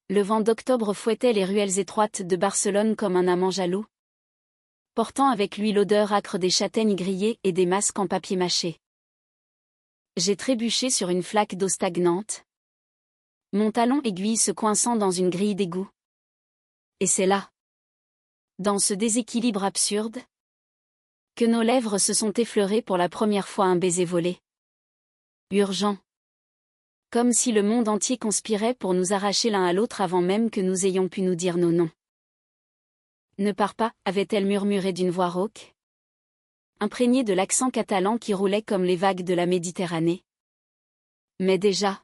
Le vent d'octobre fouettait les ruelles étroites de Barcelone comme un amant jaloux, portant avec lui l'odeur âcre des châtaignes grillées et des masques en papier mâché. J'ai trébuché sur une flaque d'eau stagnante, mon talon aiguille se coinçant dans une grille d'égout. Et c'est là, dans ce déséquilibre absurde, que nos lèvres se sont effleurées pour la première fois un baiser volé. Urgent. Comme si le monde entier conspirait pour nous arracher l'un à l'autre avant même que nous ayons pu nous dire nos noms. Ne pars pas, avait-elle murmuré d'une voix rauque, imprégnée de l'accent catalan qui roulait comme les vagues de la Méditerranée. Mais déjà,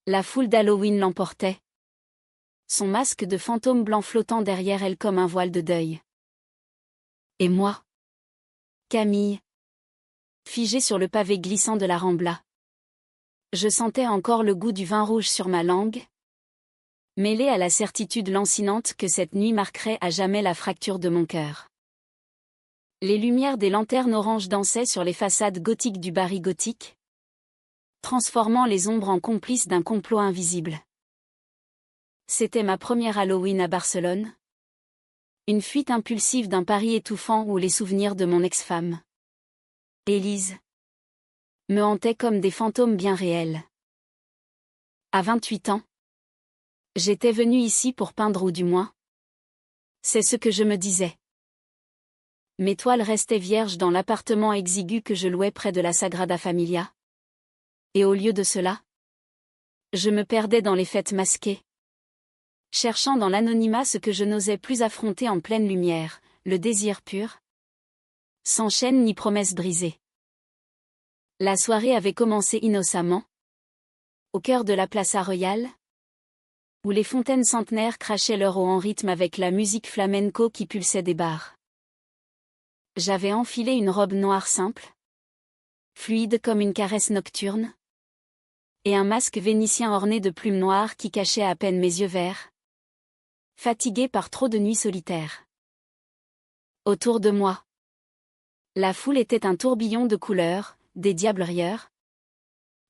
la foule d'Halloween l'emportait, son masque de fantôme blanc flottant derrière elle comme un voile de deuil. Et moi, Camille, figée sur le pavé glissant de la Rambla. Je sentais encore le goût du vin rouge sur ma langue, mêlé à la certitude lancinante que cette nuit marquerait à jamais la fracture de mon cœur. Les lumières des lanternes oranges dansaient sur les façades gothiques du Barry gothique, transformant les ombres en complices d'un complot invisible. C'était ma première Halloween à Barcelone. Une fuite impulsive d'un Paris étouffant où les souvenirs de mon ex-femme, Élise, me hantaient comme des fantômes bien réels. À 28 ans, j'étais venue ici pour peindre ou du moins. C'est ce que je me disais. Mes toiles restaient vierges dans l'appartement exigu que je louais près de la Sagrada Familia. Et au lieu de cela, je me perdais dans les fêtes masquées, cherchant dans l'anonymat ce que je n'osais plus affronter en pleine lumière, le désir pur, sans chaîne ni promesse brisée. La soirée avait commencé innocemment, au cœur de la Plaza Royale, où les fontaines centenaires crachaient leur eau en rythme avec la musique flamenco qui pulsait des bars. J'avais enfilé une robe noire simple, fluide comme une caresse nocturne, et un masque vénitien orné de plumes noires qui cachait à peine mes yeux verts, fatigués par trop de nuits solitaires. Autour de moi, la foule était un tourbillon de couleurs, des diables rieurs,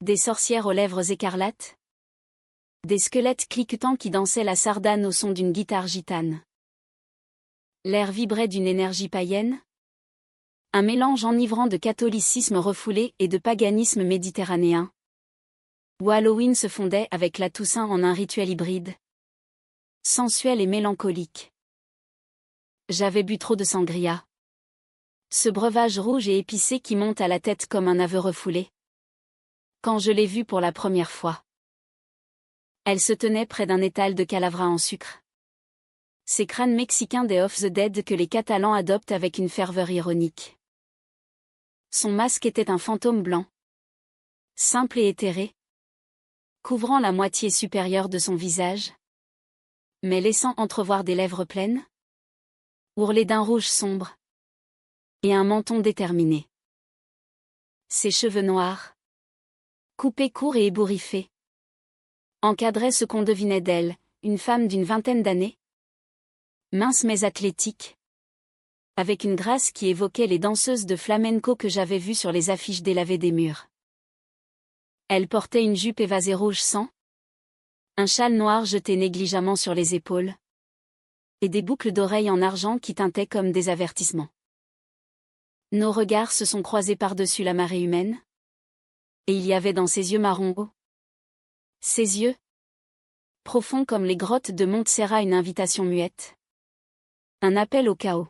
des sorcières aux lèvres écarlates, des squelettes cliquetants qui dansaient la sardane au son d'une guitare gitane. L'air vibrait d'une énergie païenne, un mélange enivrant de catholicisme refoulé et de paganisme méditerranéen, où Halloween se fondait avec la Toussaint en un rituel hybride, sensuel et mélancolique. J'avais bu trop de sangria. Ce breuvage rouge et épicé qui monte à la tête comme un aveu refoulé. Quand je l'ai vue pour la première fois, elle se tenait près d'un étal de calavra en sucre. Ces crânes mexicains des Off the Dead que les Catalans adoptent avec une ferveur ironique. Son masque était un fantôme blanc, simple et éthéré, couvrant la moitié supérieure de son visage, mais laissant entrevoir des lèvres pleines, ourlées d'un rouge sombre, et un menton déterminé. Ses cheveux noirs, coupés courts et ébouriffés, encadraient ce qu'on devinait d'elle, une femme d'une vingtaine d'années, mince mais athlétique, avec une grâce qui évoquait les danseuses de flamenco que j'avais vues sur les affiches délavées des murs. Elle portait une jupe évasée rouge sang, un châle noir jeté négligemment sur les épaules, et des boucles d'oreilles en argent qui tintaient comme des avertissements. Nos regards se sont croisés par-dessus la marée humaine, et il y avait dans ses yeux marron haut, ses yeux, profonds comme les grottes de Montserrat, une invitation muette, un appel au chaos.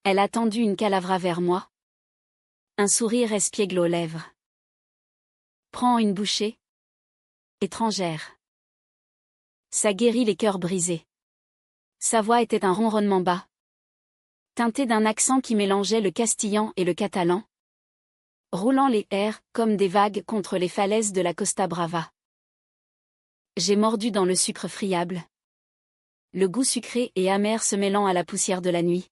Elle a tendu une calavra vers moi, un sourire espiègle aux lèvres. Prends une bouchée, étrangère. Ça guérit les cœurs brisés. Sa voix était un ronronnement bas, teinté d'un accent qui mélangeait le castillan et le catalan, roulant les airs comme des vagues contre les falaises de la Costa Brava. J'ai mordu dans le sucre friable, le goût sucré et amer se mêlant à la poussière de la nuit.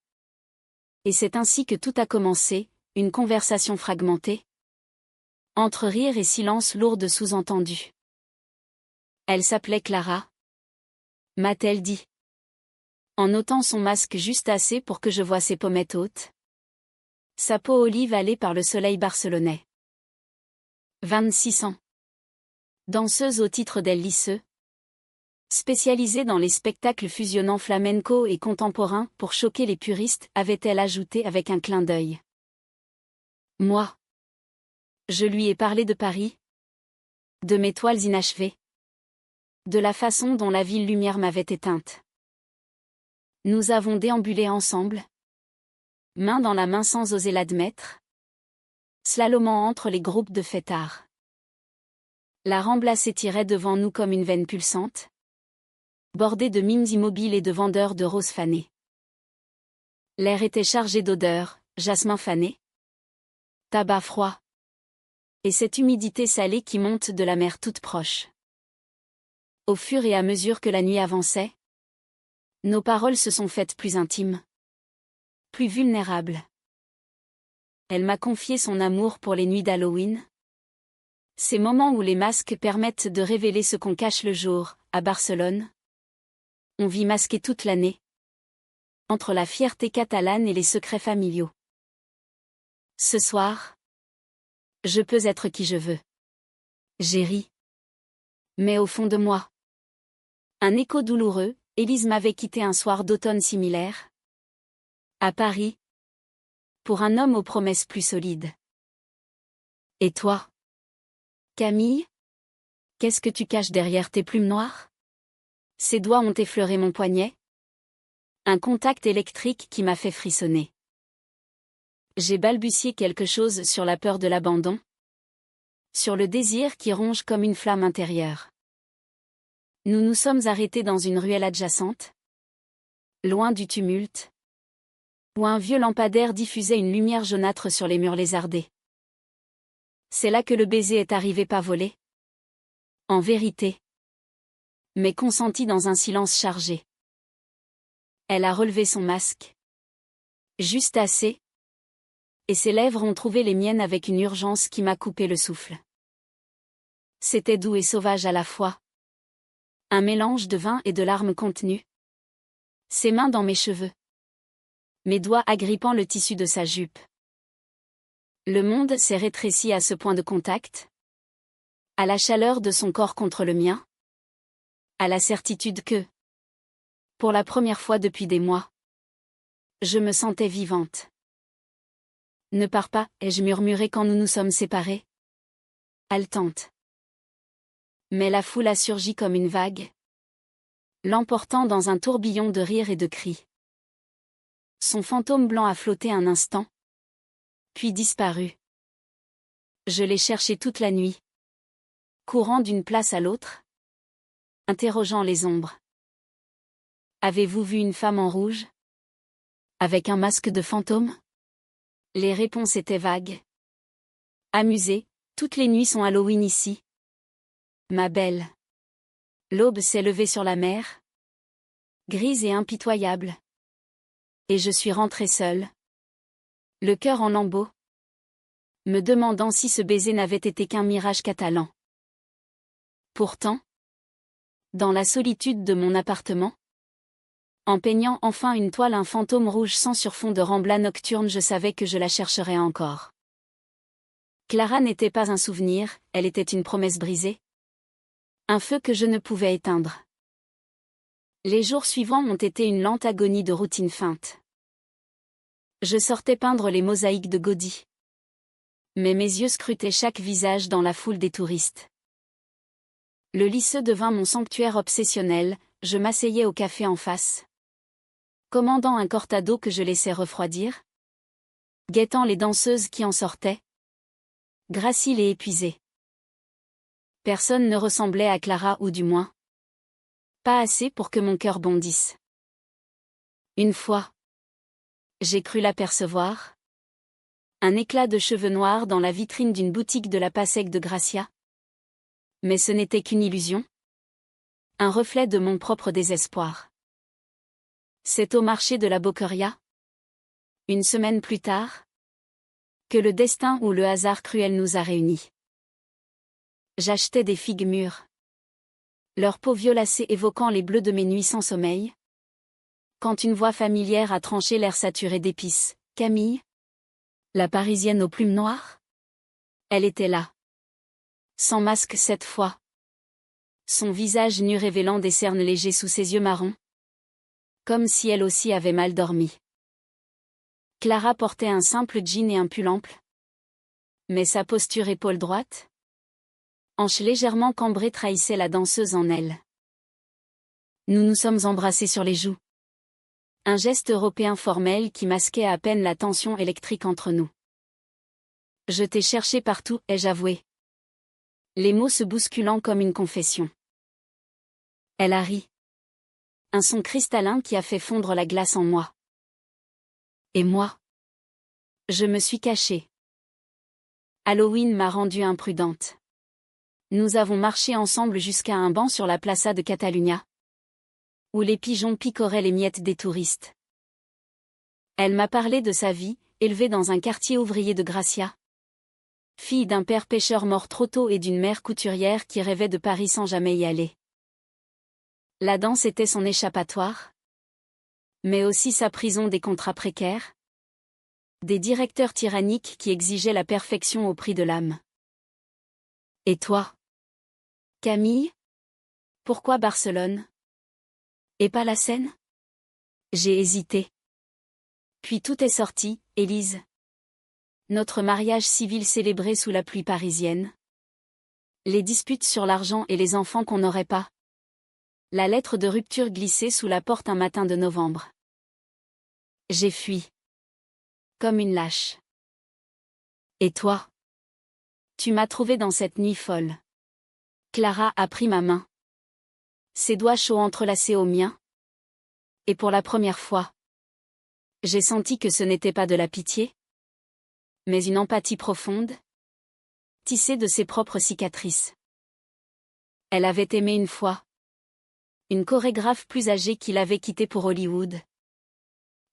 Et c'est ainsi que tout a commencé, une conversation fragmentée, entre rire et silence lourd de sous-entendus. Elle s'appelait Clara, m'a-t-elle dit, en ôtant son masque juste assez pour que je voie ses pommettes hautes, sa peau olive hâlée par le soleil barcelonais. 26 ans. Danseuse au titre d'elle lisseux, Spécialisée dans les spectacles fusionnant flamenco et contemporain pour choquer les puristes, avait-elle ajouté avec un clin d'œil. Moi. Je lui ai parlé de Paris. De mes toiles inachevées. De la façon dont la ville lumière m'avait éteinte. Nous avons déambulé ensemble. Main dans la main sans oser l'admettre. Slalomant entre les groupes de fêtards. La Rambla s'étirait devant nous comme une veine pulsante. Bordée de mimes immobiles et de vendeurs de roses fanées. L'air était chargé d'odeurs, jasmin fané. Tabac froid. Et cette humidité salée qui monte de la mer toute proche. Au fur et à mesure que la nuit avançait, nos paroles se sont faites plus intimes. Plus vulnérables. Elle m'a confié son amour pour les nuits d'Halloween. Ces moments où les masques permettent de révéler ce qu'on cache le jour, à Barcelone. On vit masqué toute l'année. Entre la fierté catalane et les secrets familiaux. Ce soir, je peux être qui je veux. J'ai ri. Mais au fond de moi, un écho douloureux, Élise m'avait quitté un soir d'automne similaire. À Paris. Pour un homme aux promesses plus solides. Et toi? Camille? Qu'est-ce que tu caches derrière tes plumes noires? Ses doigts ont effleuré mon poignet. Un contact électrique qui m'a fait frissonner. J'ai balbutié quelque chose sur la peur de l'abandon. Sur le désir qui ronge comme une flamme intérieure. Nous nous sommes arrêtés dans une ruelle adjacente. Loin du tumulte. Où un vieux lampadaire diffusait une lumière jaunâtre sur les murs lézardés. C'est là que le baiser est arrivé pas volé. En vérité. Mais consenti dans un silence chargé. Elle a relevé son masque. Juste assez. Et ses lèvres ont trouvé les miennes avec une urgence qui m'a coupé le souffle. C'était doux et sauvage à la fois. Un mélange de vin et de larmes contenues. Ses mains dans mes cheveux. Mes doigts agrippant le tissu de sa jupe. Le monde s'est rétréci à ce point de contact. À la chaleur de son corps contre le mien. À la certitude que, pour la première fois depuis des mois, je me sentais vivante. Ne pars pas, ai-je murmuré quand nous nous sommes séparés. Haletante. Mais la foule a surgi comme une vague, l'emportant dans un tourbillon de rires et de cris. Son fantôme blanc a flotté un instant, puis disparu. Je l'ai cherché toute la nuit, courant d'une place à l'autre, interrogeant les ombres. Avez-vous vu une femme en rouge? Avec un masque de fantôme? Les réponses étaient vagues. Amusée, toutes les nuits sont Halloween ici. Ma belle. L'aube s'est levée sur la mer. Grise et impitoyable. Et je suis rentrée seule. Le cœur en lambeaux. Me demandant si ce baiser n'avait été qu'un mirage catalan. Pourtant, dans la solitude de mon appartement, en peignant enfin une toile un fantôme rouge sans sur fond de rambla nocturne, je savais que je la chercherais encore. Clara n'était pas un souvenir, elle était une promesse brisée. Un feu que je ne pouvais éteindre. Les jours suivants ont été une lente agonie de routine feinte. Je sortais peindre les mosaïques de Gaudí. Mais mes yeux scrutaient chaque visage dans la foule des touristes. Le lycée devint mon sanctuaire obsessionnel, je m'asseyais au café en face. Commandant un cortado que je laissais refroidir. Guettant les danseuses qui en sortaient. Graciles et épuisées. Personne ne ressemblait à Clara ou du moins. Pas assez pour que mon cœur bondisse. Une fois. J'ai cru l'apercevoir. Un éclat de cheveux noirs dans la vitrine d'une boutique de la Passec de Gracia. Mais ce n'était qu'une illusion. Un reflet de mon propre désespoir. C'est au marché de la Boqueria. Une semaine plus tard. Que le destin ou le hasard cruel nous a réunis. J'achetais des figues mûres. Leur peau violacée évoquant les bleus de mes nuits sans sommeil. Quand une voix familière a tranché l'air saturé d'épices. Camille? La Parisienne aux plumes noires? Elle était là. Sans masque cette fois. Son visage nu révélant des cernes légers sous ses yeux marrons. Comme si elle aussi avait mal dormi. Clara portait un simple jean et un pull ample. Mais sa posture épaule droite, hanche légèrement cambrée trahissait la danseuse en elle. Nous nous sommes embrassés sur les joues. Un geste européen formel qui masquait à peine la tension électrique entre nous. Je t'ai cherché partout, ai-je avoué. Les mots se bousculant comme une confession. Elle a ri. Un son cristallin qui a fait fondre la glace en moi. Et moi? Je me suis cachée. Halloween m'a rendue imprudente. Nous avons marché ensemble jusqu'à un banc sur la Plaza de Catalunya, où les pigeons picoraient les miettes des touristes. Elle m'a parlé de sa vie, élevée dans un quartier ouvrier de Gracia. Fille d'un père pêcheur mort trop tôt et d'une mère couturière qui rêvait de Paris sans jamais y aller. La danse était son échappatoire, mais aussi sa prison des contrats précaires, des directeurs tyranniques qui exigeaient la perfection au prix de l'âme. Et toi, Camille? Pourquoi Barcelone? Et pas la Seine? J'ai hésité. Puis tout est sorti, Élise. Notre mariage civil célébré sous la pluie parisienne. Les disputes sur l'argent et les enfants qu'on n'aurait pas. La lettre de rupture glissée sous la porte un matin de novembre. J'ai fui. Comme une lâche. Et toi? Tu m'as trouvé dans cette nuit folle. Clara a pris ma main. Ses doigts chauds entrelacés aux miens. Et pour la première fois, j'ai senti que ce n'était pas de la pitié, mais une empathie profonde, tissée de ses propres cicatrices. Elle avait aimé une fois. Une chorégraphe plus âgée qui l'avait quittée pour Hollywood.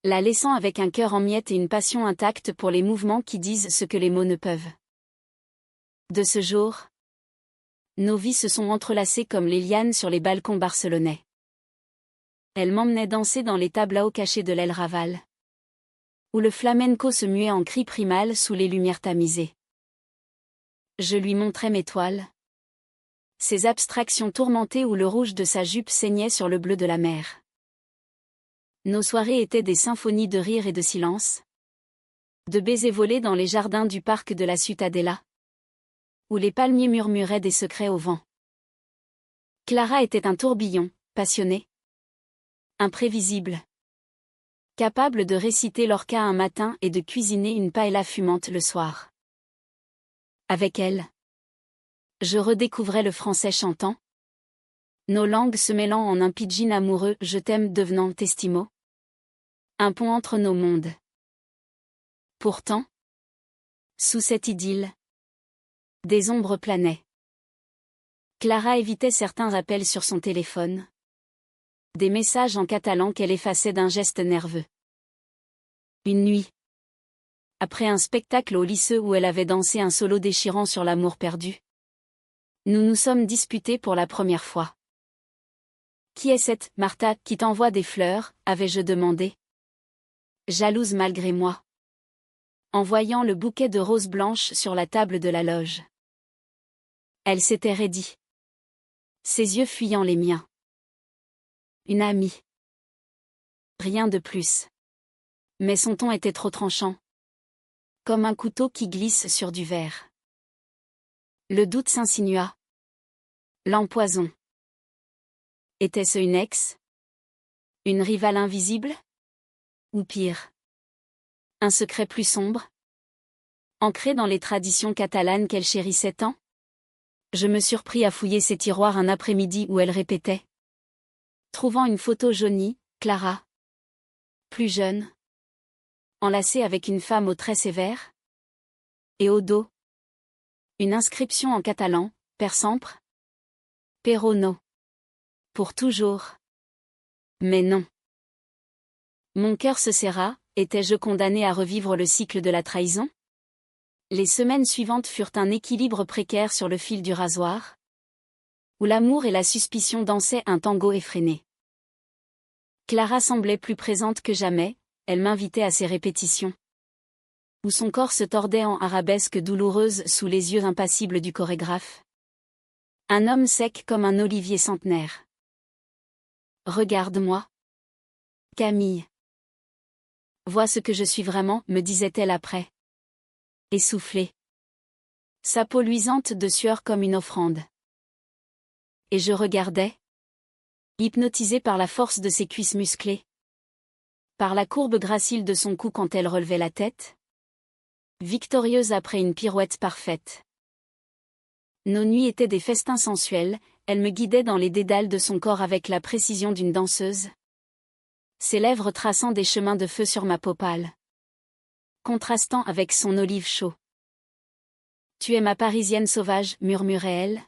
La laissant avec un cœur en miettes et une passion intacte pour les mouvements qui disent ce que les mots ne peuvent. De ce jour, nos vies se sont entrelacées comme les lianes sur les balcons barcelonais. Elle m'emmenait danser dans les tablaos cachés de l'aile Raval, où le flamenco se muait en cri primal sous les lumières tamisées. Je lui montrais mes toiles, ces abstractions tourmentées où le rouge de sa jupe saignait sur le bleu de la mer. Nos soirées étaient des symphonies de rire et de silence, de baisers volés dans les jardins du parc de la Ciutadella, où les palmiers murmuraient des secrets au vent. Clara était un tourbillon, passionné, imprévisible, capable de réciter Lorca un matin et de cuisiner une paella fumante le soir. Avec elle, je redécouvrais le français chantant, nos langues se mêlant en un pidgin amoureux, je t'aime devenant testimo. Un pont entre nos mondes. Pourtant, sous cette idylle, des ombres planaient. Clara évitait certains appels sur son téléphone. Des messages en catalan qu'elle effaçait d'un geste nerveux. Une nuit, après un spectacle au lycée où elle avait dansé un solo déchirant sur l'amour perdu, nous nous sommes disputés pour la première fois. Qui est cette Martha qui t'envoie des fleurs, avais-je demandé. Jalouse malgré moi. En voyant le bouquet de roses blanches sur la table de la loge. Elle s'était raidie. Ses yeux fuyant les miens. Une amie. Rien de plus. Mais son ton était trop tranchant. Comme un couteau qui glisse sur du verre. Le doute s'insinua. L'empoison. Était-ce une ex? Une rivale invisible? Ou pire? Un secret plus sombre? Ancré dans les traditions catalanes qu'elle chérissait tant? Je me surpris à fouiller ses tiroirs un après-midi où elle répétait. Trouvant une photo jaunie, Clara. Plus jeune. Enlacée avec une femme aux traits sévères. Et au dos. Une inscription en catalan, per sempre. Pero no. Pour toujours. Mais non. Mon cœur se serra, étais-je condamné à revivre le cycle de la trahison? Les semaines suivantes furent un équilibre précaire sur le fil du rasoir, où l'amour et la suspicion dansaient un tango effréné. Clara semblait plus présente que jamais, elle m'invitait à ses répétitions, où son corps se tordait en arabesques douloureuses sous les yeux impassibles du chorégraphe. Un homme sec comme un olivier centenaire. Regarde-moi. Camille. Vois ce que je suis vraiment, me disait-elle après. Essoufflée. Sa peau luisante de sueur comme une offrande. Et je regardais. Hypnotisée par la force de ses cuisses musclées. Par la courbe gracile de son cou quand elle relevait la tête. Victorieuse après une pirouette parfaite. Nos nuits étaient des festins sensuels, elle me guidait dans les dédales de son corps avec la précision d'une danseuse. Ses lèvres traçant des chemins de feu sur ma peau pâle. Contrastant avec son olive chaud. Tu es ma Parisienne sauvage, murmurait-elle.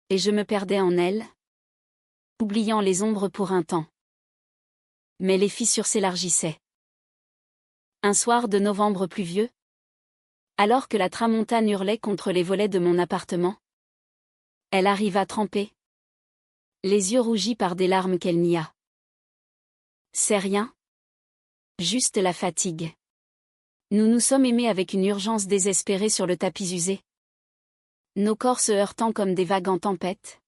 Et je me perdais en elle. Oubliant les ombres pour un temps. Mais les fissures s'élargissaient. Un soir de novembre pluvieux. Alors que la tramontane hurlait contre les volets de mon appartement. Elle arriva trempée. Les yeux rougis par des larmes qu'elle nia. C'est rien. Juste la fatigue. Nous nous sommes aimés avec une urgence désespérée sur le tapis usé. Nos corps se heurtant comme des vagues en tempête.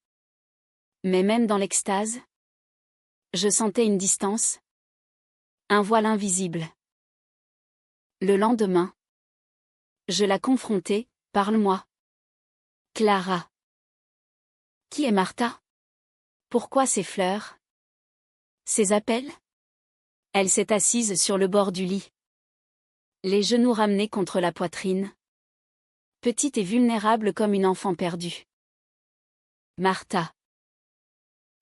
Mais même dans l'extase, je sentais une distance. Un voile invisible. Le lendemain, je la confrontai, parle-moi. Clara. Qui est Martha? Pourquoi ces fleurs? Ces appels? Elle s'est assise sur le bord du lit. Les genoux ramenés contre la poitrine. Petite et vulnérable comme une enfant perdue. Martha.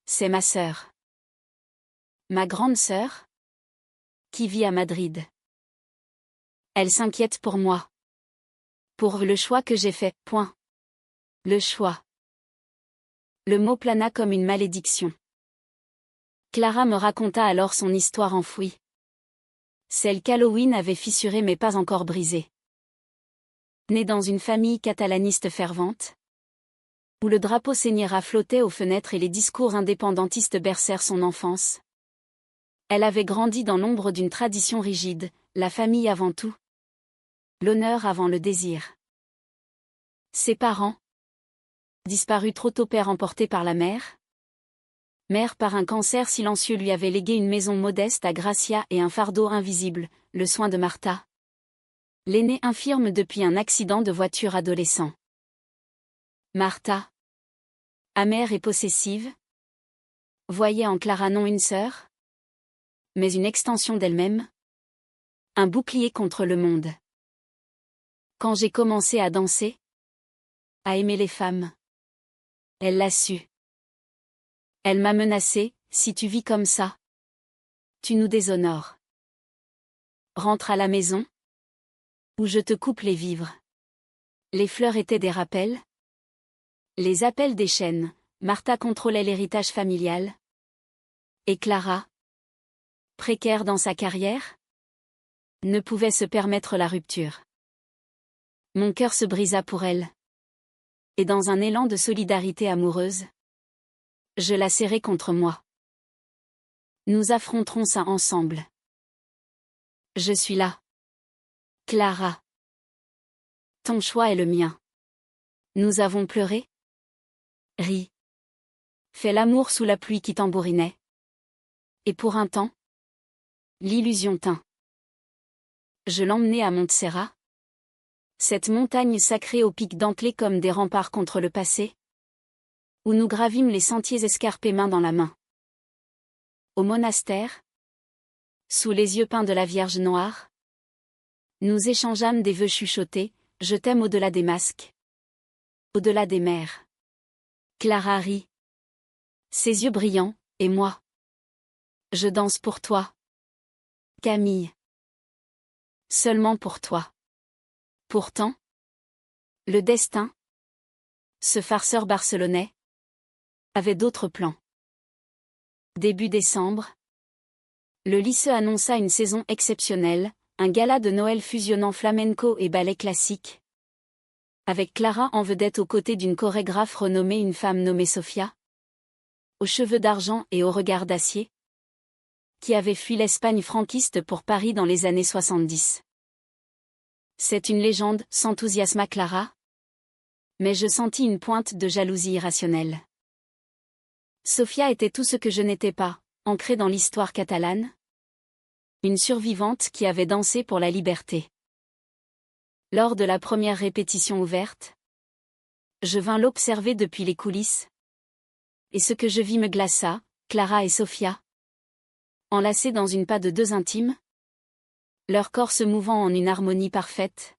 C'est ma sœur. Ma grande sœur? Qui vit à Madrid. Elle s'inquiète pour moi. Pour le choix que j'ai fait, point. Le choix. Le mot plana comme une malédiction. Clara me raconta alors son histoire enfouie. Celle qu'Halloween avait fissurée mais pas encore brisée. Née dans une famille catalaniste fervente, où le drapeau seigneur flottait aux fenêtres et les discours indépendantistes bercèrent son enfance. Elle avait grandi dans l'ombre d'une tradition rigide, la famille avant tout. L'honneur avant le désir. Ses parents, disparus trop tôt, père emporté par la mère. Mère par un cancer silencieux lui avait légué une maison modeste à Gracia et un fardeau invisible, le soin de Martha. L'aînée infirme depuis un accident de voiture adolescent. Martha, amère et possessive, voyait en Clara non une sœur, mais une extension d'elle-même. Un bouclier contre le monde. Quand j'ai commencé à danser, à aimer les femmes, elle l'a su. Elle m'a menacé, si tu vis comme ça, tu nous déshonores. Rentre à la maison, ou je te coupe les vivres. Les fleurs étaient des rappels. Les appels des chaînes, Martha contrôlait l'héritage familial. Et Clara, précaire dans sa carrière, ne pouvait se permettre la rupture. Mon cœur se brisa pour elle. Et dans un élan de solidarité amoureuse, je la serrai contre moi. Nous affronterons ça ensemble. Je suis là. Clara. Ton choix est le mien. Nous avons pleuré. Ri. Fait l'amour sous la pluie qui tambourinait. Et pour un temps, l'illusion tint. Je l'emmenai à Montserrat. Cette montagne sacrée aux pics dentelés comme des remparts contre le passé. Où nous gravîmes les sentiers escarpés main dans la main. Au monastère, sous les yeux peints de la Vierge noire, nous échangeâmes des vœux chuchotés, je t'aime au-delà des masques. Au-delà des mers. Clara rit. Ses yeux brillants, et moi. Je danse pour toi. Camille. Seulement pour toi. Pourtant, le destin, ce farceur barcelonais, avait d'autres plans. Début décembre, le lycée annonça une saison exceptionnelle, un gala de Noël fusionnant flamenco et ballet classique. Avec Clara en vedette aux côtés d'une chorégraphe renommée, une femme nommée Sofia, aux cheveux d'argent et au regard d'acier, qui avait fui l'Espagne franquiste pour Paris dans les années 70. C'est une légende, s'enthousiasma Clara. Mais je sentis une pointe de jalousie irrationnelle. Sofia était tout ce que je n'étais pas, ancrée dans l'histoire catalane. Une survivante qui avait dansé pour la liberté. Lors de la première répétition ouverte, je vins l'observer depuis les coulisses. Et ce que je vis me glaça, Clara et Sofia. Enlacés dans une pas de deux intimes. Leurs corps se mouvant en une harmonie parfaite.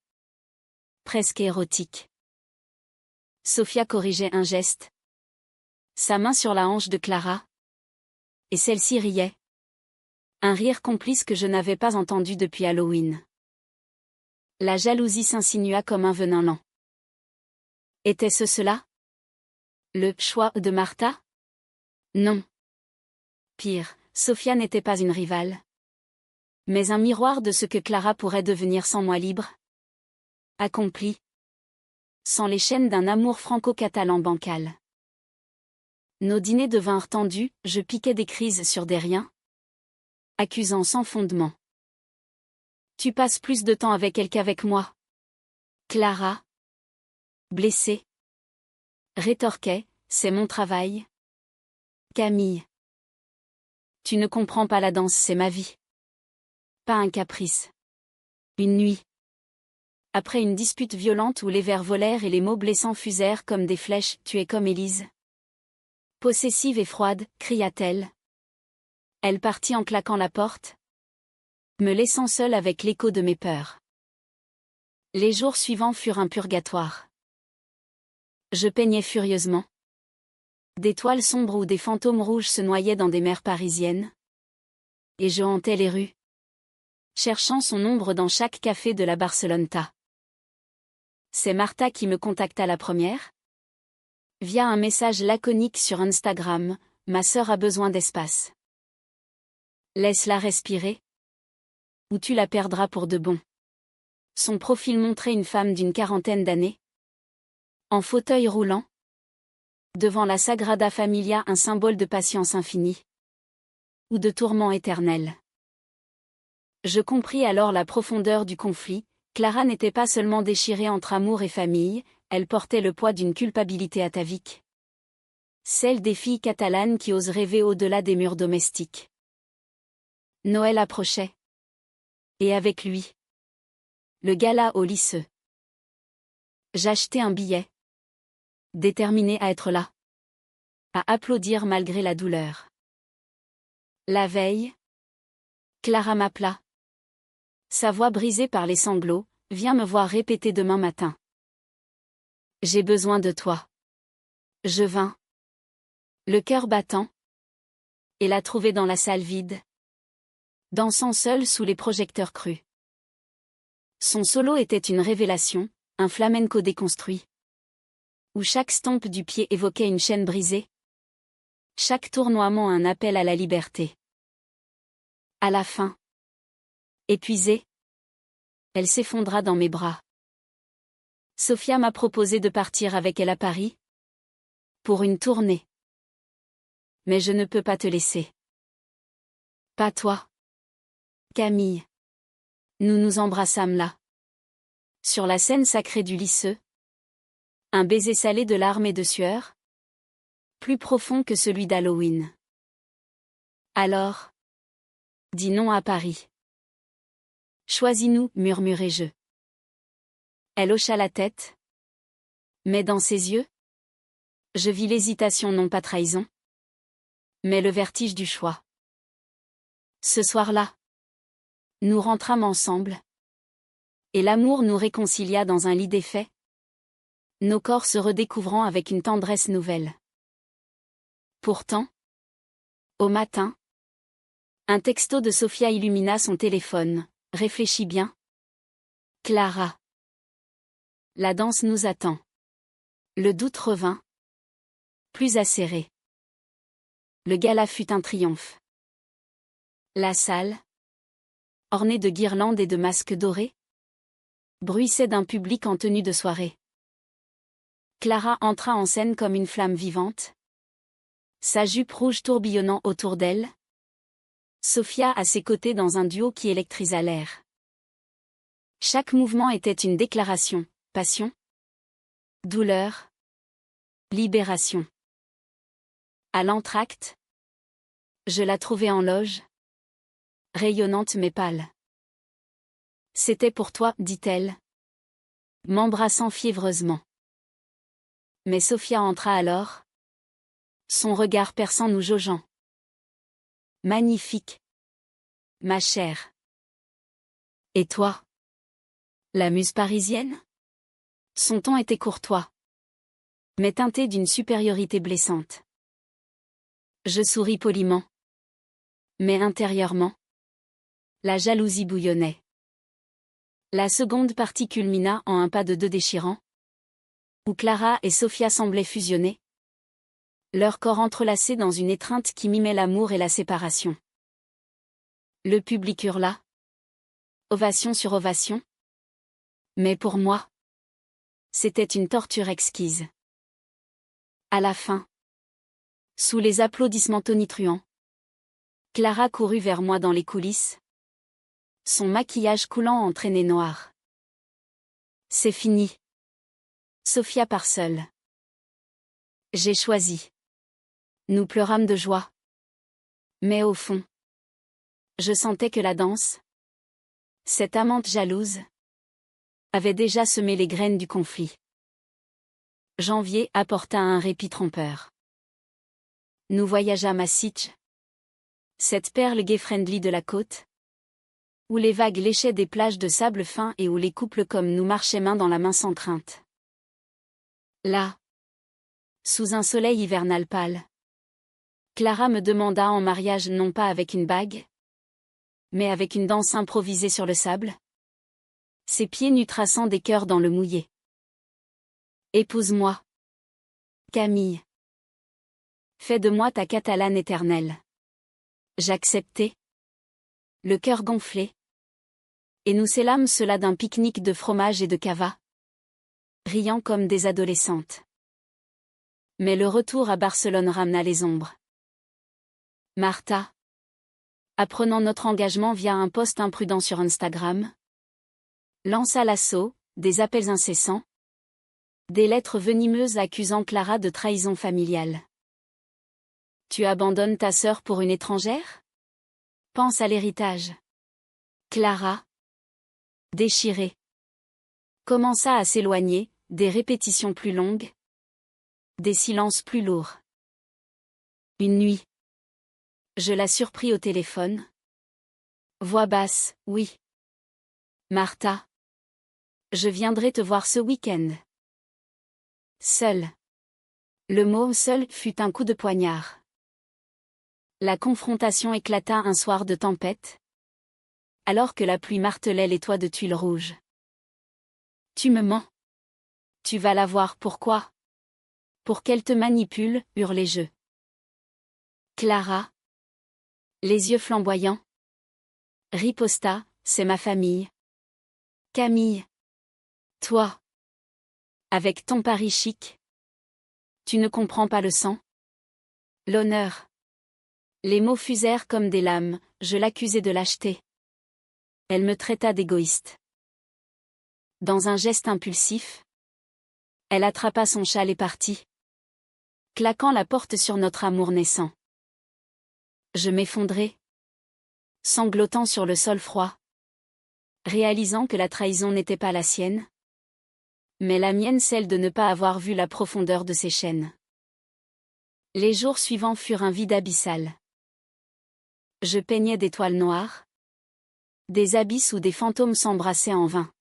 Presque érotique. Sofia corrigeait un geste. Sa main sur la hanche de Clara. Et celle-ci riait. Un rire complice que je n'avais pas entendu depuis Halloween. La jalousie s'insinua comme un venin lent. Était-ce cela? Le choix de Martha? Non. Pire, Sofia n'était pas une rivale. Mais un miroir de ce que Clara pourrait devenir sans moi libre. Accompli. Sans les chaînes d'un amour franco-catalan bancal. Nos dîners devinrent tendus, je piquais des crises sur des riens. Accusant sans fondement. Tu passes plus de temps avec elle qu'avec moi. Clara. Blessée. Rétorquait, c'est mon travail. Camille. Tu ne comprends pas la danse, c'est ma vie. Pas un caprice. Une nuit. Après une dispute violente où les vers volèrent et les mots blessants fusèrent comme des flèches, tu es comme Élise. Possessive et froide, cria-t-elle. Elle partit en claquant la porte, me laissant seule avec l'écho de mes peurs. Les jours suivants furent un purgatoire. Je peignais furieusement. Des toiles sombres où des fantômes rouges se noyaient dans des mers parisiennes. Et je hantais les rues, cherchant son ombre dans chaque café de la Barceloneta. C'est Martha qui me contacta la première. Via un message laconique sur Instagram, ma sœur a besoin d'espace. Laisse-la respirer. Ou tu la perdras pour de bon. Son profil montrait une femme d'une quarantaine d'années. En fauteuil roulant. Devant la Sagrada Familia, un symbole de patience infinie. Ou de tourment éternel. Je compris alors la profondeur du conflit. Clara n'était pas seulement déchirée entre amour et famille, elle portait le poids d'une culpabilité atavique. Celle des filles catalanes qui osent rêver au-delà des murs domestiques. Noël approchait. Et avec lui. Le gala au lycée. J'achetai un billet. Déterminée à être là. À applaudir malgré la douleur. La veille. Clara m'appela. Sa voix brisée par les sanglots, viens me voir répéter demain matin. J'ai besoin de toi. Je vins. Le cœur battant. Et la trouver dans la salle vide. Dansant seule sous les projecteurs crus. Son solo était une révélation, un flamenco déconstruit. Où chaque stompe du pied évoquait une chaîne brisée. Chaque tournoiement un appel à la liberté. À la fin. Épuisée. Elle s'effondra dans mes bras. Sofia m'a proposé de partir avec elle à Paris. Pour une tournée. Mais je ne peux pas te laisser. Pas toi. Camille. Nous nous embrassâmes là. Sur la scène sacrée du lycée. Un baiser salé de larmes et de sueur. Plus profond que celui d'Halloween. Alors. Dis non à Paris. Choisis-nous, murmurai-je. Elle hocha la tête. Mais dans ses yeux, je vis l'hésitation, non pas trahison, mais le vertige du choix. Ce soir-là, nous rentrâmes ensemble. Et l'amour nous réconcilia dans un lit défait. Nos corps se redécouvrant avec une tendresse nouvelle. Pourtant, au matin, un texto de Sofia illumina son téléphone. Réfléchis bien. Clara. La danse nous attend. Le doute revint. Plus acéré. Le gala fut un triomphe. La salle, ornée de guirlandes et de masques dorés, bruissait d'un public en tenue de soirée. Clara entra en scène comme une flamme vivante. Sa jupe rouge tourbillonnant autour d'elle. Sofia à ses côtés dans un duo qui électrisa l'air. Chaque mouvement était une déclaration, passion. Douleur. Libération. À l'entracte. Je la trouvais en loge. Rayonnante mais pâle. C'était pour toi, dit-elle, m'embrassant fiévreusement. Mais Sophia entra alors. Son regard perçant nous jaugeant. Magnifique. Ma chère. Et toi? La muse parisienne? Son ton était courtois, mais teinté d'une supériorité blessante. Je souris poliment. Mais intérieurement, la jalousie bouillonnait. La seconde partie culmina en un pas de deux déchirant, où Clara et Sophia semblaient fusionner, leurs corps entrelacés dans une étreinte qui mimait l'amour et la séparation. Le public hurla. Ovation sur ovation. Mais pour moi, c'était une torture exquise. À la fin, sous les applaudissements tonitruants, Clara courut vers moi dans les coulisses, son maquillage coulant en traînées noires. C'est fini. Sophia part seule. J'ai choisi. Nous pleurâmes de joie. Mais au fond, je sentais que la danse, cette amante jalouse, avait déjà semé les graines du conflit. Janvier apporta un répit trompeur. Nous voyageâmes à Sitges, cette perle gay-friendly de la côte, où les vagues léchaient des plages de sable fin et où les couples comme nous marchaient main dans la main sans crainte. Là, sous un soleil hivernal pâle, Clara me demanda en mariage non pas avec une bague, mais avec une danse improvisée sur le sable, ses pieds nus traçant des cœurs dans le mouillé. Épouse-moi, Camille. Fais de moi ta catalane éternelle. J'acceptai, le cœur gonflé, et nous scellâmes cela d'un pique-nique de fromage et de cava, riant comme des adolescentes. Mais le retour à Barcelone ramena les ombres. Martha, apprenant notre engagement via un post imprudent sur Instagram, lança l'assaut, des appels incessants, des lettres venimeuses accusant Clara de trahison familiale. Tu abandonnes ta sœur pour une étrangère? Pense à l'héritage. Clara, déchirée, commença à s'éloigner, des répétitions plus longues, des silences plus lourds. Une nuit, je la surpris au téléphone. Voix basse, oui. Martha, je viendrai te voir ce week-end. Seul. Le mot seul fut un coup de poignard. La confrontation éclata un soir de tempête, alors que la pluie martelait les toits de tuiles rouges. Tu me mens. Tu vas la voir, pourquoi? Pour qu'elle te manipule, hurlai-je. Clara, les yeux flamboyants, riposta, c'est ma famille. Camille. Toi. Avec ton pari chic. Tu ne comprends pas le sang? L'honneur. Les mots fusèrent comme des lames, je l'accusai de lâcheté. Elle me traita d'égoïste. Dans un geste impulsif, elle attrapa son châle et partit, claquant la porte sur notre amour naissant. Je m'effondrai, sanglotant sur le sol froid, réalisant que la trahison n'était pas la sienne, mais la mienne, celle de ne pas avoir vu la profondeur de ses chaînes. Les jours suivants furent un vide abyssal. Je peignais des toiles noires, des abysses où des fantômes s'embrassaient en vain.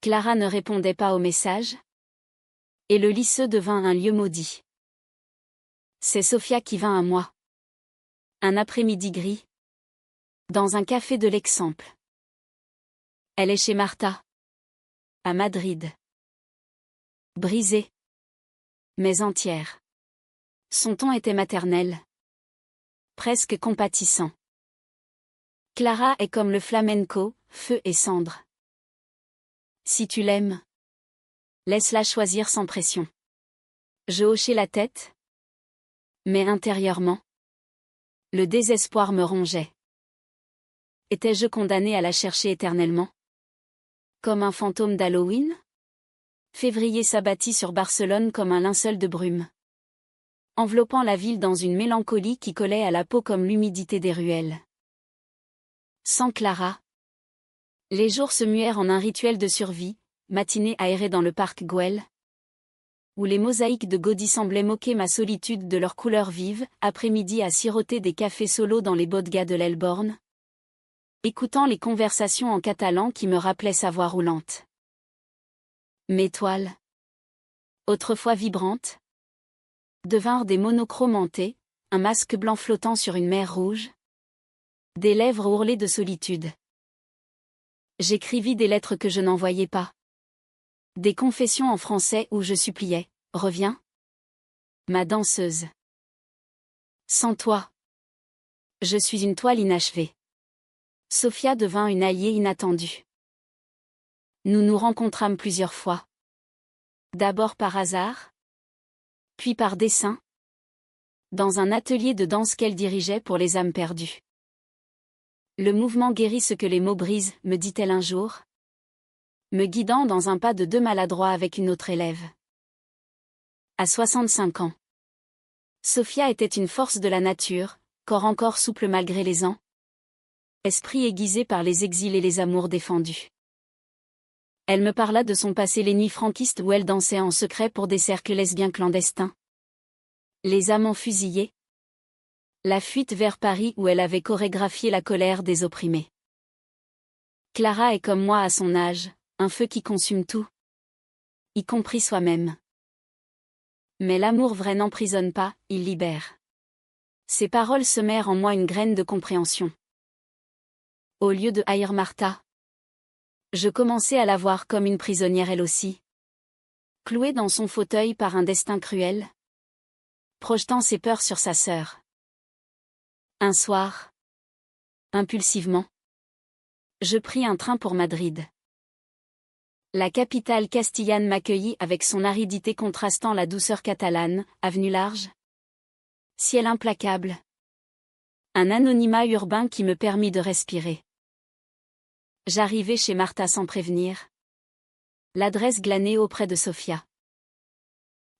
Clara ne répondait pas aux messages, et le lycée devint un lieu maudit. C'est Sophia qui vint à moi. Un après-midi gris, dans un café de l'Eixample. Elle est chez Martha, à Madrid. Brisée, mais entière. Son ton était maternel, presque compatissant. Clara est comme le flamenco, feu et cendre. Si tu l'aimes, laisse-la choisir sans pression. Je hochai la tête, mais intérieurement, le désespoir me rongeait. Étais-je condamné à la chercher éternellement? Comme un fantôme d'Halloween? Février s'abattit sur Barcelone comme un linceul de brume, enveloppant la ville dans une mélancolie qui collait à la peau comme l'humidité des ruelles. Sans Clara, les jours se muèrent en un rituel de survie, matinée aérée dans le parc Güell, où les mosaïques de Gaudí semblaient moquer ma solitude de leurs couleurs vives, après-midi à siroter des cafés solos dans les bodegas de l'Elborn, écoutant les conversations en catalan qui me rappelaient sa voix roulante. Mes toiles, autrefois vibrantes, devinrent des monochromes hantés, un masque blanc flottant sur une mer rouge, des lèvres ourlées de solitude. J'écrivis des lettres que je n'envoyais pas. Des confessions en français où je suppliais, reviens, ma danseuse. Sans toi, je suis une toile inachevée. Sofia devint une alliée inattendue. Nous nous rencontrâmes plusieurs fois. D'abord par hasard, puis par dessein, dans un atelier de danse qu'elle dirigeait pour les âmes perdues. Le mouvement guérit ce que les mots brisent, me dit-elle un jour, me guidant dans un pas de deux maladroit avec une autre élève. À 65 ans. Sofia était une force de la nature, corps encore souple malgré les ans, esprit aiguisé par les exils et les amours défendus. Elle me parla de son passé, les nuits franquistes où elle dansait en secret pour des cercles lesbiens clandestins. Les amants fusillés. La fuite vers Paris où elle avait chorégraphié la colère des opprimés. Clara est comme moi à son âge, un feu qui consume tout, y compris soi-même. Mais l'amour vrai n'emprisonne pas, il libère. Ces paroles semèrent en moi une graine de compréhension. Au lieu de haïr Martha, je commençais à la voir comme une prisonnière elle aussi. Clouée dans son fauteuil par un destin cruel, projetant ses peurs sur sa sœur. Un soir, impulsivement, je pris un train pour Madrid. La capitale castillane m'accueillit avec son aridité contrastant la douceur catalane, avenue large, ciel implacable. Un anonymat urbain qui me permit de respirer. J'arrivai chez Martha sans prévenir. L'adresse glanée auprès de Sofia.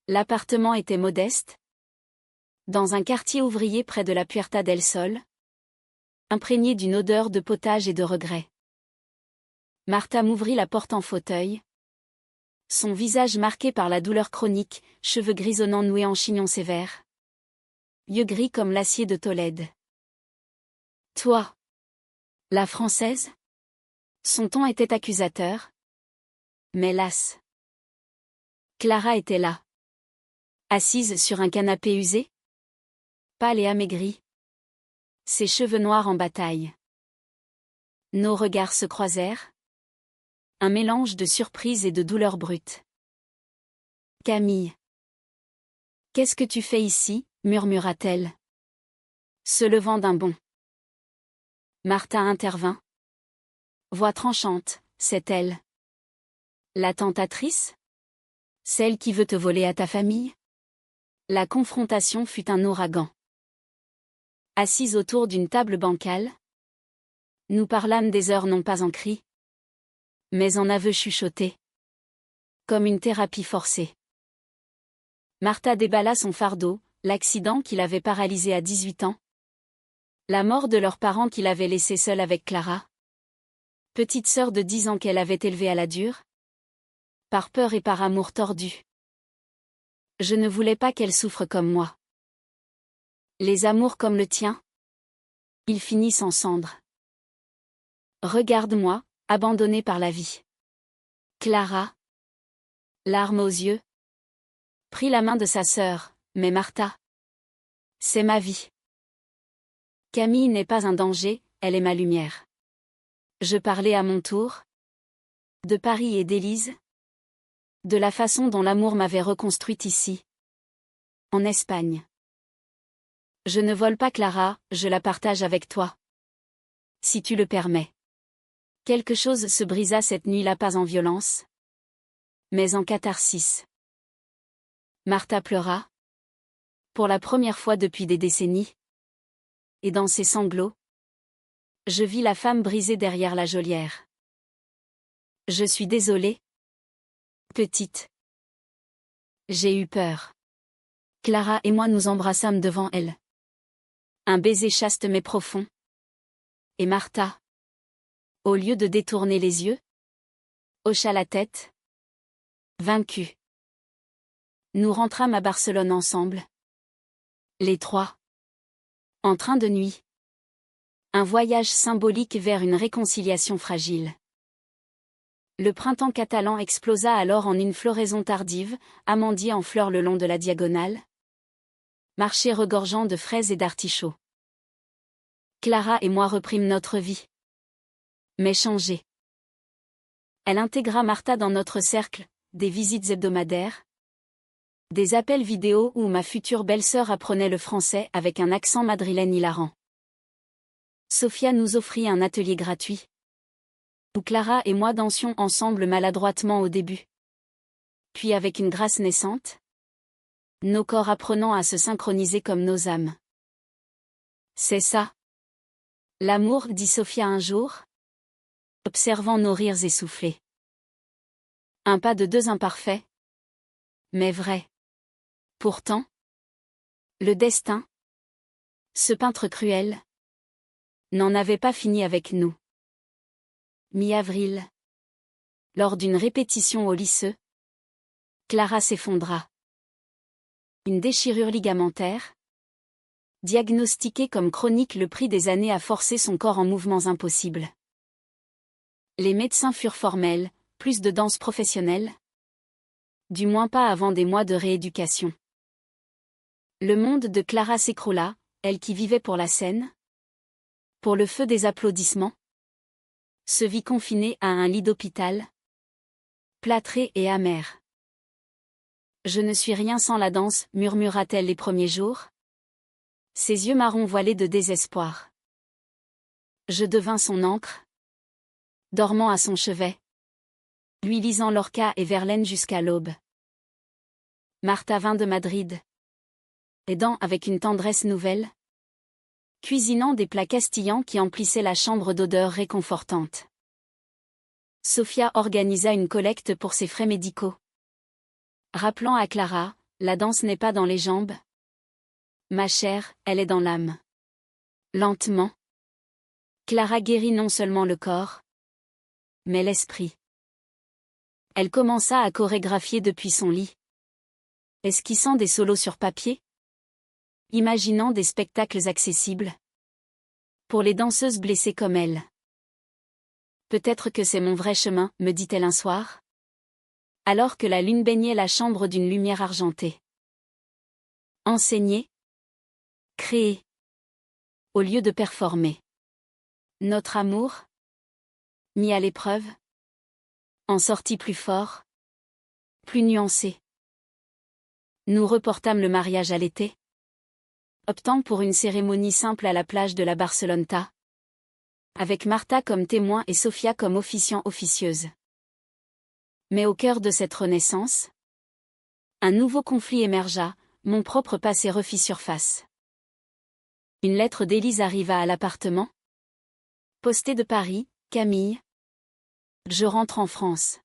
L'appartement était modeste, dans un quartier ouvrier près de la Puerta del Sol, imprégné d'une odeur de potage et de regret. Martha m'ouvrit la porte en fauteuil. Son visage marqué par la douleur chronique, cheveux grisonnants noués en chignon sévère. Yeux gris comme l'acier de Tolède. Toi, la Française? Son ton était accusateur. Mais lasse. Clara était là. Assise sur un canapé usé. Pâle et amaigrie. Ses cheveux noirs en bataille. Nos regards se croisèrent. Un mélange de surprise et de douleur brute. Camille. Qu'est-ce que tu fais ici, murmura-t-elle, se levant d'un bond. Martha intervint. Voix tranchante, c'est elle. La tentatrice? Celle qui veut te voler à ta famille? La confrontation fut un ouragan. Assise autour d'une table bancale, nous parlâmes des heures non pas en cris, mais en aveux chuchotés. Comme une thérapie forcée. Martha déballa son fardeau, l'accident qui l'avait paralysée à 18 ans. La mort de leurs parents qui l'avaient laissée seule avec Clara. Petite sœur de 10 ans qu'elle avait élevée à la dure. Par peur et par amour tordu. Je ne voulais pas qu'elle souffre comme moi. Les amours comme le tien. Ils finissent en cendres. Regarde-moi, abandonnée par la vie. Clara, larmes aux yeux, prit la main de sa sœur, mais Martha. C'est ma vie. Camille n'est pas un danger, elle est ma lumière. Je parlais à mon tour. De Paris et d'Élise. De la façon dont l'amour m'avait reconstruite ici. En Espagne. Je ne vole pas Clara, je la partage avec toi. Si tu le permets. Quelque chose se brisa cette nuit-là, pas en violence, mais en catharsis. Martha pleura. Pour la première fois depuis des décennies. Et dans ses sanglots, je vis la femme brisée derrière la geôlière. Je suis désolée. Petite. J'ai eu peur. Clara et moi nous embrassâmes devant elle. Un baiser chaste mais profond. Et Martha, au lieu de détourner les yeux, hocha la tête. Vaincue. Nous rentrâmes à Barcelone ensemble. Les trois. En train de nuit. Un voyage symbolique vers une réconciliation fragile. Le printemps catalan explosa alors en une floraison tardive, amandiers en fleurs le long de la diagonale. Marché regorgeant de fraises et d'artichauts. Clara et moi reprîmes notre vie. Mais changée. Elle intégra Martha dans notre cercle, des visites hebdomadaires. Des appels vidéo où ma future belle-sœur apprenait le français avec un accent madrilène hilarant. Sofia nous offrit un atelier gratuit. Où Clara et moi dansions ensemble maladroitement au début. Puis avec une grâce naissante. Nos corps apprenant à se synchroniser comme nos âmes. C'est ça. L'amour, dit Sofia un jour. Observant nos rires essoufflés. Un pas de deux imparfaits. Mais vrai. Pourtant. Le destin. Ce peintre cruel. N'en avait pas fini avec nous. Mi-avril. Lors d'une répétition au lycée. Clara s'effondra. Une déchirure ligamentaire. Diagnostiquée comme chronique, le prix des années a forcé son corps en mouvements impossibles. Les médecins furent formels, plus de danse professionnelle. Du moins pas avant des mois de rééducation. Le monde de Clara s'écroula, elle qui vivait pour la scène. Pour le feu des applaudissements. Se vit confinée à un lit d'hôpital. Plâtrée et amère. Je ne suis rien sans la danse, murmura-t-elle les premiers jours. Ses yeux marrons voilés de désespoir. Je devins son ancre. Dormant à son chevet. Lui lisant Lorca et Verlaine jusqu'à l'aube. Martha vint de Madrid. Aidant avec une tendresse nouvelle. Cuisinant des plats castillans qui emplissaient la chambre d'odeurs réconfortantes. Sofia organisa une collecte pour ses frais médicaux. Rappelant à Clara, la danse n'est pas dans les jambes. Ma chère, elle est dans l'âme. Lentement. Clara guérit non seulement le corps, mais l'esprit. Elle commença à chorégraphier depuis son lit. Esquissant des solos sur papier. Imaginant des spectacles accessibles. Pour les danseuses blessées comme elle. Peut-être que c'est mon vrai chemin, me dit-elle un soir. Alors que la lune baignait la chambre d'une lumière argentée. Enseigner. Créer. Au lieu de performer. Notre amour. Mis à l'épreuve. En sortit plus fort. Plus nuancé. Nous reportâmes le mariage à l'été. Optant pour une cérémonie simple à la plage de la Barceloneta. Avec Martha comme témoin et Sofia comme officieuse. Mais au cœur de cette renaissance, un nouveau conflit émergea, mon propre passé refit surface. Une lettre d'Élise arriva à l'appartement. Postée de Paris, Camille. Je rentre en France.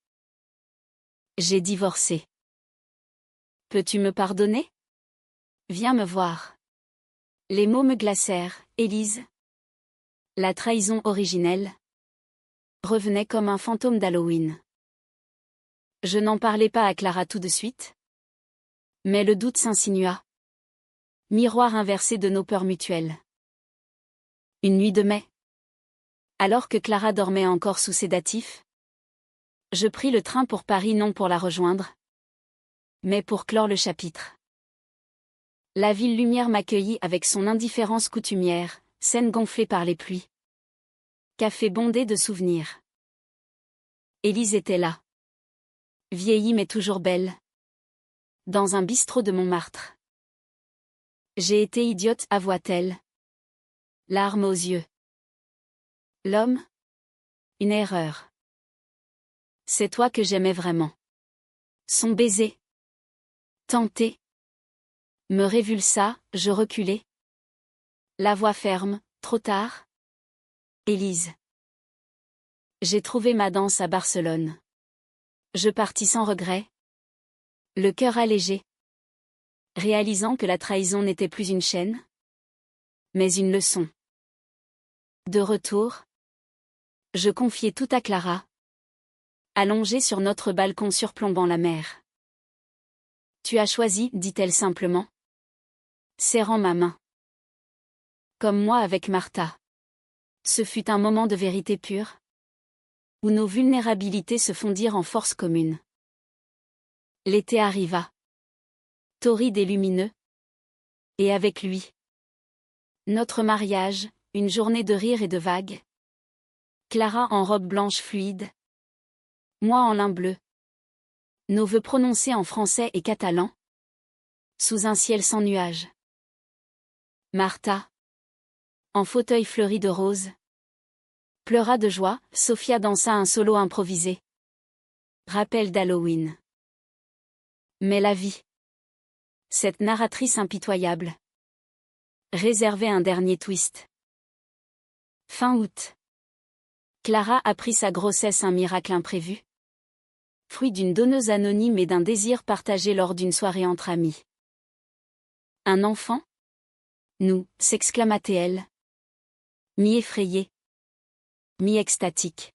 J'ai divorcé. Peux-tu me pardonner? Viens me voir. Les mots me glacèrent, Élise. La trahison originelle revenait comme un fantôme d'Halloween. Je n'en parlais pas à Clara tout de suite. Mais le doute s'insinua. Miroir inversé de nos peurs mutuelles. Une nuit de mai. Alors que Clara dormait encore sous sédatif. Je pris le train pour Paris non pour la rejoindre. Mais pour clore le chapitre. La ville lumière m'accueillit avec son indifférence coutumière, scène gonflée par les pluies. Café bondé de souvenirs. Élise était là. Vieillie mais toujours belle. Dans un bistrot de Montmartre. J'ai été idiote, avoua-t-elle. Larmes aux yeux. L'homme? Une erreur. C'est toi que j'aimais vraiment. Son baiser. Tenté. Me révulsa, je reculai. La voix ferme, trop tard. Élise. J'ai trouvé ma danse à Barcelone. Je partis sans regret. Le cœur allégé. Réalisant que la trahison n'était plus une chaîne, mais une leçon. De retour, je confiai tout à Clara, allongée sur notre balcon surplombant la mer. Tu as choisi, dit-elle simplement, serrant ma main. Comme moi avec Martha. Ce fut un moment de vérité pure, où nos vulnérabilités se fondirent en force commune. L'été arriva. Torride et lumineux. Et avec lui, notre mariage, une journée de rire et de vagues. Clara en robe blanche fluide. Moi en lin bleu. Nos vœux prononcés en français et catalan. Sous un ciel sans nuages. Martha, en fauteuil fleuri de roses, pleura de joie. Sophia dansa un solo improvisé. Rappel d'Halloween. Mais la vie, cette narratrice impitoyable, réservait un dernier twist. Fin août. Clara apprit sa grossesse, un miracle imprévu. Fruit d'une donneuse anonyme et d'un désir partagé lors d'une soirée entre amis. Un enfant? Nous, s'exclama-t-elle. Mi-effrayée, mi-extatique.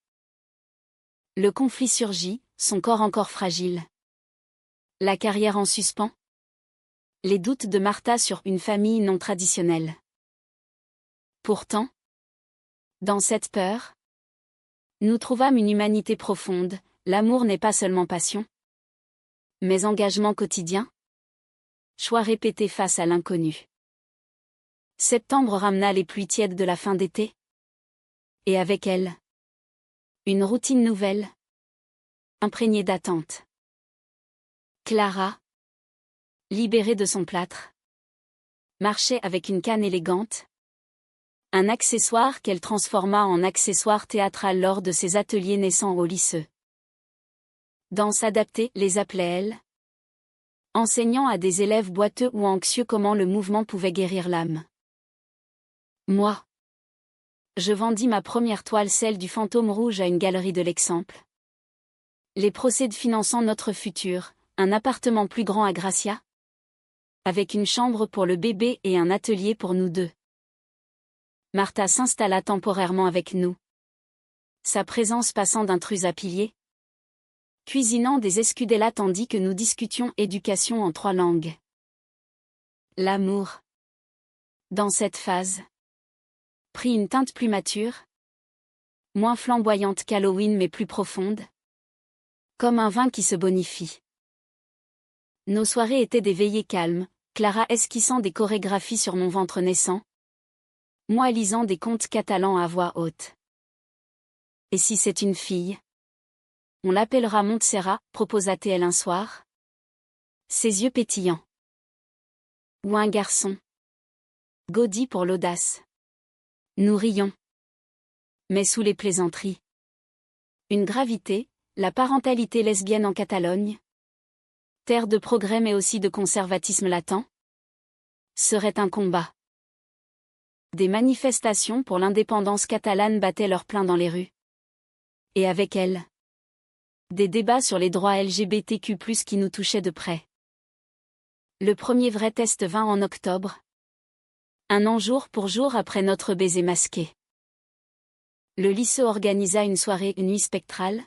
Le conflit surgit, son corps encore fragile. La carrière en suspens. Les doutes de Martha sur une famille non traditionnelle. Pourtant, dans cette peur, nous trouvâmes une humanité profonde. L'amour n'est pas seulement passion, mais engagement quotidien. Choix répétés face à l'inconnu. Septembre ramena les pluies tièdes de la fin d'été. Et avec elle, une routine nouvelle, imprégnée d'attente. Clara, libérée de son plâtre, marchait avec une canne élégante, un accessoire qu'elle transforma en accessoire théâtral lors de ses ateliers naissants au lycée. Danse adaptée, les appelait-elle, enseignant à des élèves boiteux ou anxieux comment le mouvement pouvait guérir l'âme. Moi, je vendis ma première toile, celle du fantôme rouge, à une galerie de l'Exemple. Les procédés finançant notre futur, un appartement plus grand à Gracia, avec une chambre pour le bébé et un atelier pour nous deux. Martha s'installa temporairement avec nous. Sa présence passant d'intruse à pilier, cuisinant des escudellas tandis que nous discutions éducation en 3 langues. L'amour, dans cette phase, prit une teinte plus mature, moins flamboyante qu'Halloween mais plus profonde, comme un vin qui se bonifie. Nos soirées étaient des veillées calmes, Clara esquissant des chorégraphies sur mon ventre naissant, moi lisant des contes catalans à voix haute. Et si c'est une fille? On l'appellera Montserrat, proposa-t-elle un soir. Ses yeux pétillants. Ou un garçon? Gaudi pour l'audace. Nous rions. Mais sous les plaisanteries. Une gravité, la parentalité lesbienne en Catalogne. Terre de progrès mais aussi de conservatisme latent. Serait un combat. Des manifestations pour l'indépendance catalane battaient leur plein dans les rues. Et avec elles, des débats sur les droits LGBTQ+, qui nous touchaient de près. Le premier vrai test vint en octobre. Un an jour pour jour après notre baiser masqué. Le lycée organisa une soirée, une nuit spectrale.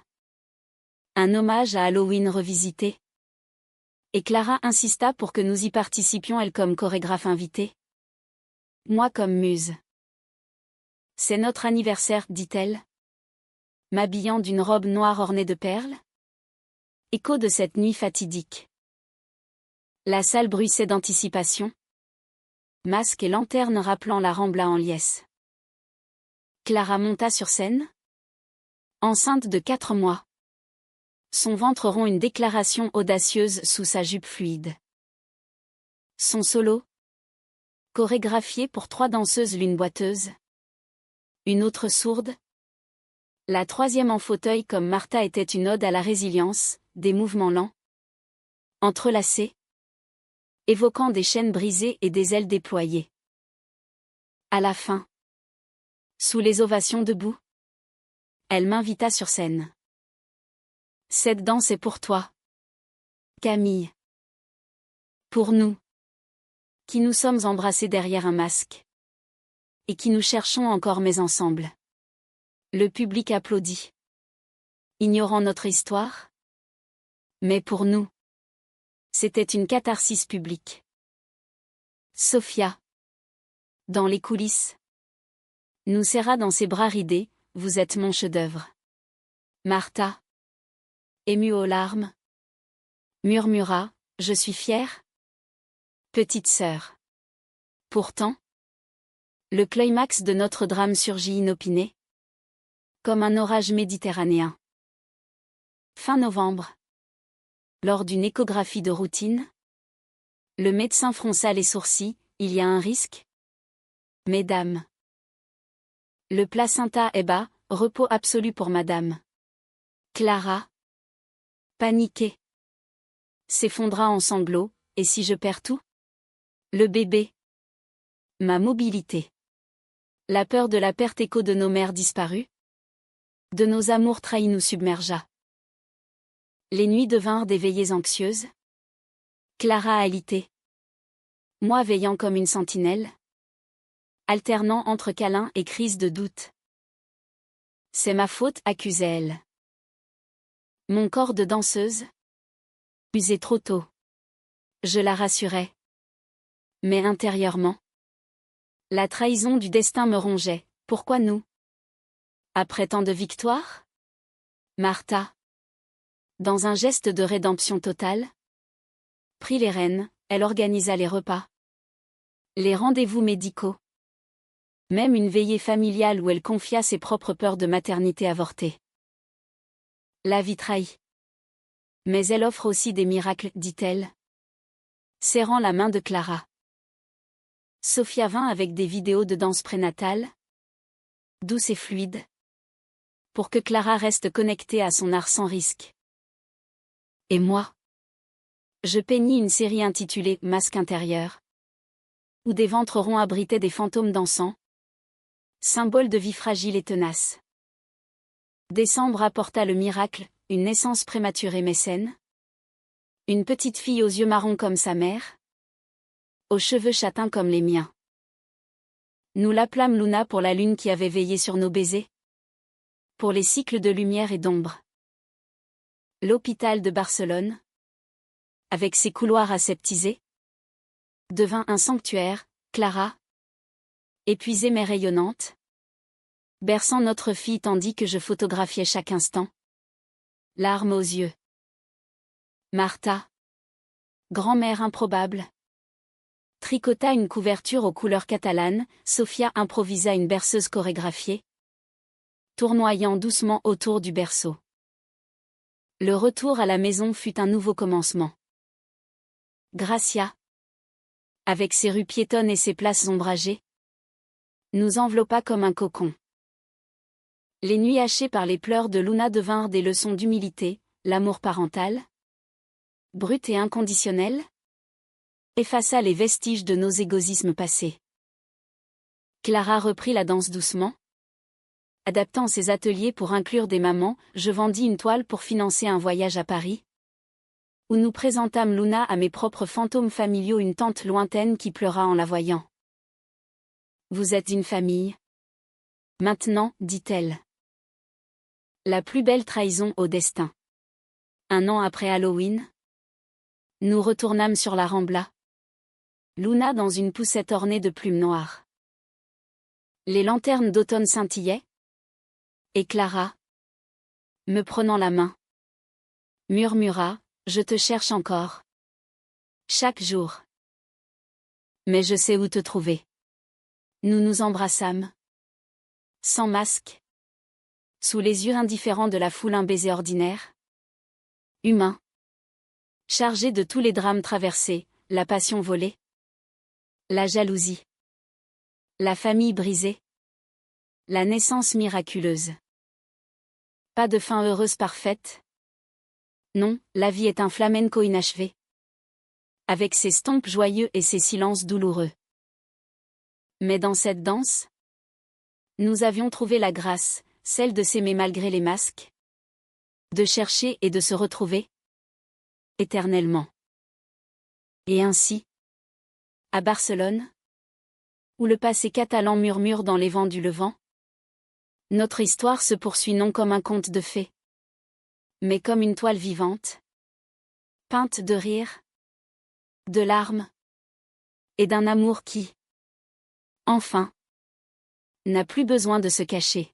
Un hommage à Halloween revisité. Et Clara insista pour que nous y participions, elle comme chorégraphe invitée. Moi comme muse. C'est notre anniversaire, dit-elle, m'habillant d'une robe noire ornée de perles. Écho de cette nuit fatidique. La salle bruissait d'anticipation. Masque et lanterne rappelant la Rambla en liesse. Clara monta sur scène. Enceinte de 4 mois. Son ventre rond, une déclaration audacieuse sous sa jupe fluide. Son solo, chorégraphié pour 3 danseuses, l'une boiteuse, une autre sourde. La 3e en fauteuil comme Martha était une ode à la résilience, des mouvements lents, entrelacés, évoquant des chaînes brisées et des ailes déployées. À la fin, sous les ovations debout, elle m'invita sur scène. Cette danse est pour toi, Camille. Pour nous, qui nous sommes embrassés derrière un masque. Et qui nous cherchons encore mais ensemble. Le public applaudit. Ignorant notre histoire. Mais pour nous, c'était une catharsis publique. Sophia, dans les coulisses, nous serra dans ses bras ridés, vous êtes mon chef-d'œuvre. Martha, émue aux larmes, murmura, je suis fière. Petite sœur. Pourtant, le climax de notre drame surgit inopiné, comme un orage méditerranéen. Fin novembre. Lors d'une échographie de routine, le médecin fronça les sourcils, il y a un risque. Mesdames. Le placenta est bas, repos absolu pour madame. Clara, paniquée, s'effondra en sanglots, et si je perds tout? Le bébé. Ma mobilité. La peur de la perte écho de nos mères disparues. De nos amours trahis nous submergea. Les nuits devinrent des veillées anxieuses. Clara alitait. Moi veillant comme une sentinelle. Alternant entre câlins et crises de doute. C'est ma faute, accusait-elle. Mon corps de danseuse. Usé trop tôt. Je la rassurais. Mais intérieurement. La trahison du destin me rongeait. Pourquoi nous? Après tant de victoires? Martha, dans un geste de rédemption totale, prit les rênes, elle organisa les repas, les rendez-vous médicaux, même une veillée familiale où elle confia ses propres peurs de maternité avortée. La vie trahit. Mais elle offre aussi des miracles, dit-elle, serrant la main de Clara. Sophia vint avec des vidéos de danse prénatale, douce et fluide, pour que Clara reste connectée à son art sans risque. Et moi? Je peignis une série intitulée « Masque intérieur », où des ventres ronds abritaient des fantômes dansants, symbole de vie fragile et tenace. Décembre apporta le miracle, une naissance prématurée mais saine, une petite fille aux yeux marrons comme sa mère, aux cheveux châtains comme les miens. Nous l'appelâmes Luna pour la lune qui avait veillé sur nos baisers, pour les cycles de lumière et d'ombre. L'hôpital de Barcelone, avec ses couloirs aseptisés, devint un sanctuaire, Clara, épuisée mais rayonnante, berçant notre fille tandis que je photographiais chaque instant, larmes aux yeux. Martha, grand-mère improbable, tricota une couverture aux couleurs catalanes, Sophia improvisa une berceuse chorégraphiée, tournoyant doucement autour du berceau. Le retour à la maison fut un nouveau commencement. Gracia, avec ses rues piétonnes et ses places ombragées, nous enveloppa comme un cocon. Les nuits hachées par les pleurs de Luna devinrent des leçons d'humilité, l'amour parental, brut et inconditionnel, effaça les vestiges de nos égoïsmes passés. Clara reprit la danse doucement. Adaptant ses ateliers pour inclure des mamans, je vendis une toile pour financer un voyage à Paris, où nous présentâmes Luna à mes propres fantômes familiaux, une tante lointaine qui pleura en la voyant. Vous êtes une famille. Maintenant, dit-elle. La plus belle trahison au destin. Un an après Halloween, nous retournâmes sur la Rambla. Luna dans une poussette ornée de plumes noires. Les lanternes d'automne scintillaient. Et Clara, me prenant la main, murmura, je te cherche encore. Chaque jour. Mais je sais où te trouver. Nous nous embrassâmes. Sans masque. Sous les yeux indifférents de la foule, un baiser ordinaire. Humain. Chargé de tous les drames traversés, la passion volée. La jalousie. La famille brisée. La naissance miraculeuse. Pas de fin heureuse parfaite. Non, la vie est un flamenco inachevé. Avec ses stompes joyeux et ses silences douloureux. Mais dans cette danse, nous avions trouvé la grâce, celle de s'aimer malgré les masques. De chercher et de se retrouver. Éternellement. Et ainsi, à Barcelone, où le passé catalan murmure dans les vents du Levant, notre histoire se poursuit non comme un conte de fées, mais comme une toile vivante, peinte de rires, de larmes, et d'un amour qui, enfin, n'a plus besoin de se cacher.